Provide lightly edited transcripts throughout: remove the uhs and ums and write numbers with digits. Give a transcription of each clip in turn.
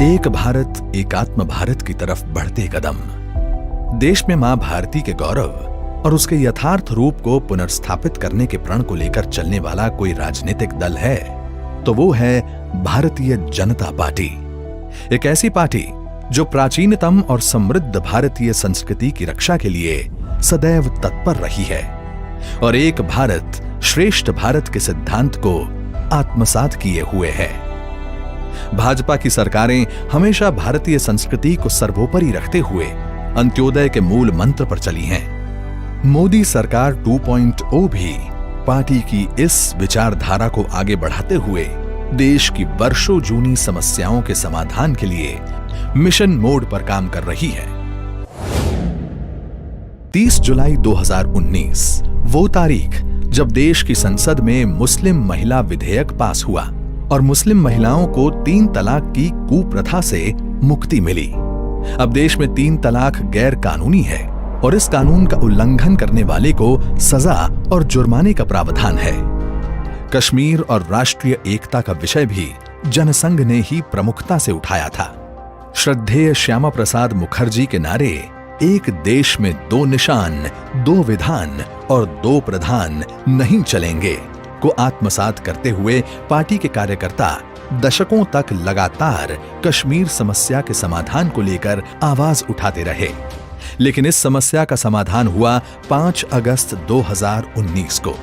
एक भारत एकात्म भारत की तरफ बढ़ते कदम। देश में मां भारती के गौरव और उसके यथार्थ रूप को पुनर्स्थापित करने के प्रण को लेकर चलने वाला कोई राजनीतिक दल है तो वो है भारतीय जनता पार्टी। एक ऐसी पार्टी जो प्राचीनतम और समृद्ध भारतीय संस्कृति की रक्षा के लिए सदैव तत्पर रही है और एक भारत श्रेष्ठ भारत के सिद्धांत को आत्मसात किए हुए है। भाजपा की सरकारें हमेशा भारतीय संस्कृति को सर्वोपरि रखते हुए अंत्योदय के मूल मंत्र पर चली हैं। मोदी सरकार 2.0 भी पार्टी की इस विचारधारा को आगे बढ़ाते हुए देश की वर्षों जूनी समस्याओं के समाधान के लिए मिशन मोड पर काम कर रही है। 30 जुलाई 2019 वो तारीख जब देश की संसद में मुस्लिम महिला विधेयक पास हुआ और मुस्लिम महिलाओं को 3 तलाक की कुप्रथा से मुक्ति मिली। अब देश में 3 तलाक गैर कानूनी है और इस कानून का उल्लंघन करने वाले को सजा और जुर्माने का प्रावधान है। कश्मीर और राष्ट्रीय एकता का विषय भी जनसंघ ने ही प्रमुखता से उठाया था। श्रद्धेय श्यामा प्रसाद मुखर्जी के नारे एक देश में 2 निशान, 2 विधान और 2 प्रधान नहीं चलेंगे को आत्मसात करते हुए पार्टी के कार्यकर्ता दशकों तक लगातार कश्मीर समस्या के समाधान को लेकर आवाज उठाते रहे। लेकिन इस समस्या का समाधान हुआ 5 अगस्त 2019 को,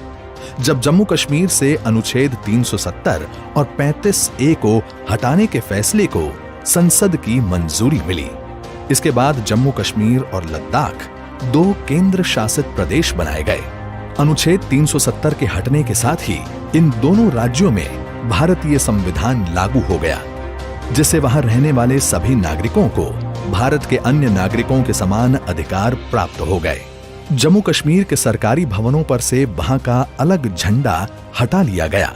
जब जम्मू कश्मीर से अनुच्छेद 370 और 35A को हटाने के फैसले को संसद की मंजूरी मिली। इसके बाद जम्मू कश्मीर और लद्दाख 2 केंद्र शासित प्रदेश बनाए गए। अनुच्छेद 370 के हटने के साथ ही इन दोनों राज्यों में भारतीय संविधान लागू हो गया, जिससे वहां रहने वाले सभी नागरिकों को भारत के अन्य नागरिकों के समान अधिकार प्राप्त हो गए। जम्मू कश्मीर के सरकारी भवनों पर से वहां का अलग झंडा हटा लिया गया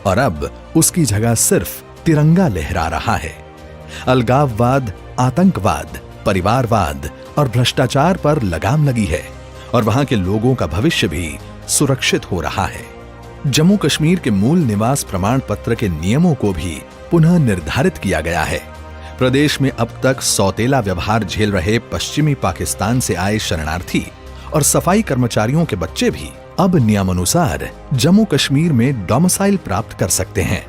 और अब उसकी जगह सिर्फ तिरंगा लहरा रहा है। अलगाववाद, आतंकवाद, परिवारवाद और भ्रष्टाचार पर लगाम लगी है और वहां के लोगों का भविष्य भी सुरक्षित हो रहा है। जम्मू कश्मीर के मूल निवास प्रमाण पत्र के नियमों को भी पुनः निर्धारित किया गया है। प्रदेश में अब तक सौतेला व्यवहार झेल रहे पश्चिमी पाकिस्तान से आए शरणार्थी और सफाई कर्मचारियों के बच्चे भी अब नियमानुसार जम्मू कश्मीर में डोमिसाइल प्राप्त कर सकते हैं।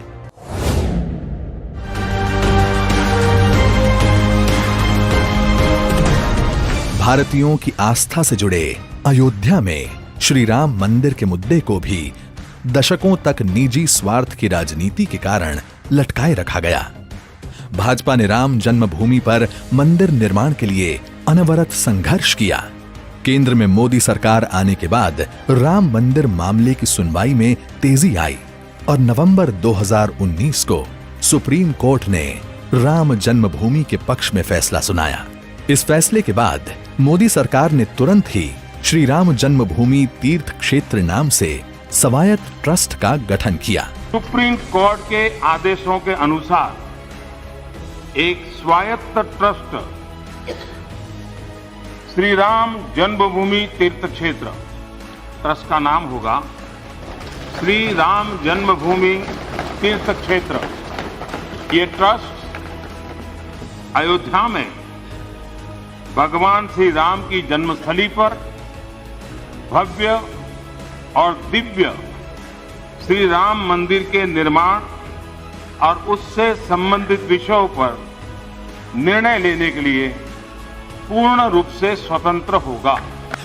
भारतीयों की आस्था से जुड़े अयोध्या में श्री राम मंदिर के मुद्दे को भी दशकों तक निजी स्वार्थ की राजनीति के कारण लटकाए रखा गया। भाजपा ने राम जन्मभूमि पर मंदिर निर्माण के लिए अनवरत संघर्ष किया। केंद्र में मोदी सरकार आने के बाद राम मंदिर मामले की सुनवाई में तेजी आई और नवंबर 2019 को सुप्रीम कोर्ट ने राम जन्मभूमि के पक्ष में फैसला सुनाया। इस फैसले के बाद मोदी सरकार ने तुरंत ही श्री राम जन्मभूमि तीर्थ क्षेत्र नाम से स्वायत्त ट्रस्ट का गठन किया। सुप्रीम कोर्ट के आदेशों के अनुसार एक स्वायत्त ट्रस्ट श्री राम जन्मभूमि तीर्थ क्षेत्र, ट्रस्ट का नाम होगा श्री राम जन्मभूमि तीर्थ क्षेत्र। ये ट्रस्ट अयोध्या में भगवान श्री राम की जन्मस्थली पर भव्य और दिव्य श्री राम मंदिर के निर्माण और उससे संबंधित विषयों पर निर्णय लेने के लिए पूर्ण रूप से स्वतंत्र होगा।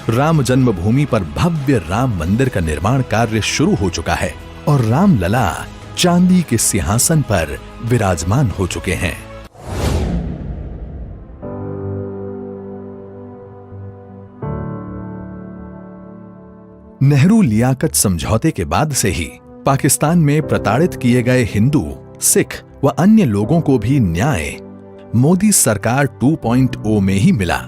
राम जन्मभूमि पर भव्य राम मंदिर का निर्माण कार्य शुरू हो चुका है और राम लला चांदी के सिंहासन पर विराजमान हो चुके हैं। नेहरू लियाकत समझौते के बाद से ही पाकिस्तान में प्रताड़ित किए गए हिंदू, सिख व अन्य लोगों को भी न्याय मोदी सरकार 2.0 में ही मिला।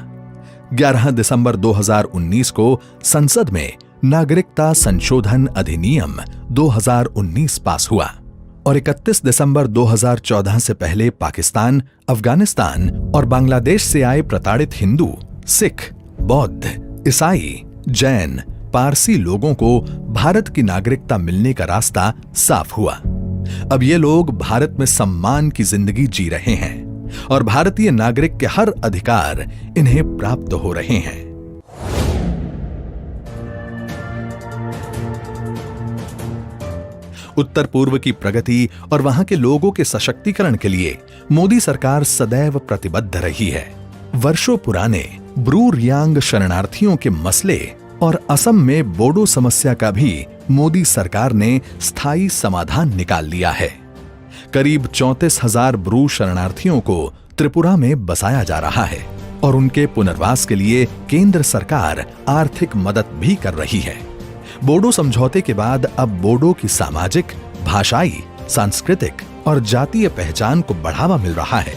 11 दिसंबर 2019 को संसद में नागरिकता संशोधन अधिनियम 2019 पास हुआ और 31 दिसंबर 2014 से पहले पाकिस्तान, अफगानिस्तान और बांग्लादेश से आए प्रताड़ित हिंदू, सिख, बौद्ध, ईसाई, जैन, पारसी लोगों को भारत की नागरिकता मिलने का रास्ता साफ हुआ। अब ये लोग भारत में सम्मान की जिंदगी जी रहे हैं और भारतीय नागरिक के हर अधिकार इन्हें प्राप्त हो रहे हैं। उत्तर पूर्व की प्रगति और वहां के लोगों के सशक्तिकरण के लिए मोदी सरकार सदैव प्रतिबद्ध रही है। वर्षों पुराने ब्रू रियांग शरणार्थियों के मसले और असम में बोडो समस्या का भी मोदी सरकार ने स्थायी समाधान निकाल लिया है। करीब 34,000 ब्रू शरणार्थियों को त्रिपुरा में बसाया जा रहा है और उनके पुनर्वास के लिए केंद्र सरकार आर्थिक मदद भी कर रही है। बोडो समझौते के बाद अब बोडो की सामाजिक, भाषाई, सांस्कृतिक और जातीय पहचान को बढ़ावा मिल रहा है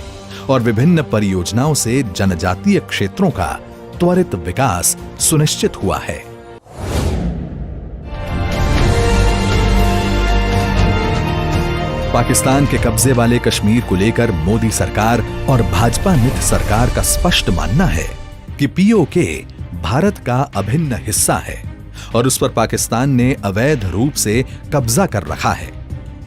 और विभिन्न परियोजनाओं से जनजातीय क्षेत्रों का त्वरित विकास सुनिश्चित हुआ है। पाकिस्तान के कब्जे वाले कश्मीर को लेकर मोदी सरकार और भाजपा मित्र सरकार का स्पष्ट मानना है कि पीओके भारत का अभिन्न हिस्सा है और उस पर पाकिस्तान ने अवैध रूप से कब्जा कर रखा है।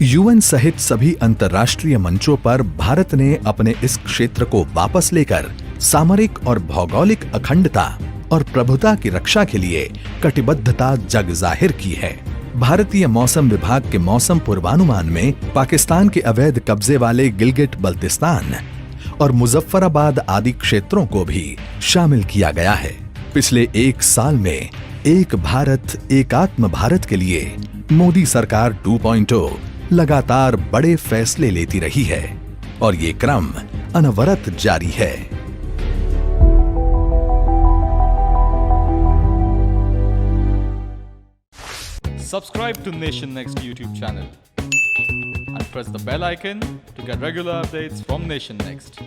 यूएन सहित सभी अंतर्राष्ट्रीय मंचों पर भारत ने अपने इस क्षेत्र को वापस लेकर सामरिक और भौगोलिक अखंडता और प्रभुता की रक्षा के लिए कटिबद्धता जग जाहिर की है। भारतीय मौसम विभाग के मौसम पूर्वानुमान में पाकिस्तान के अवैध कब्जे वाले गिलगिट बल्तिस्तान और मुजफ्फराबाद आदि क्षेत्रों को भी शामिल किया गया है। पिछले एक साल में एक भारत एकात्म भारत के लिए मोदी सरकार 2.0 लगातार बड़े फैसले लेती रही है और ये क्रम अनवरत जारी है। Subscribe to Nation Next YouTube channel and press the bell icon to get regular updates from Nation Next.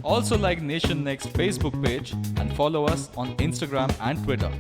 Also like Nation Next Facebook page and follow us on Instagram and Twitter.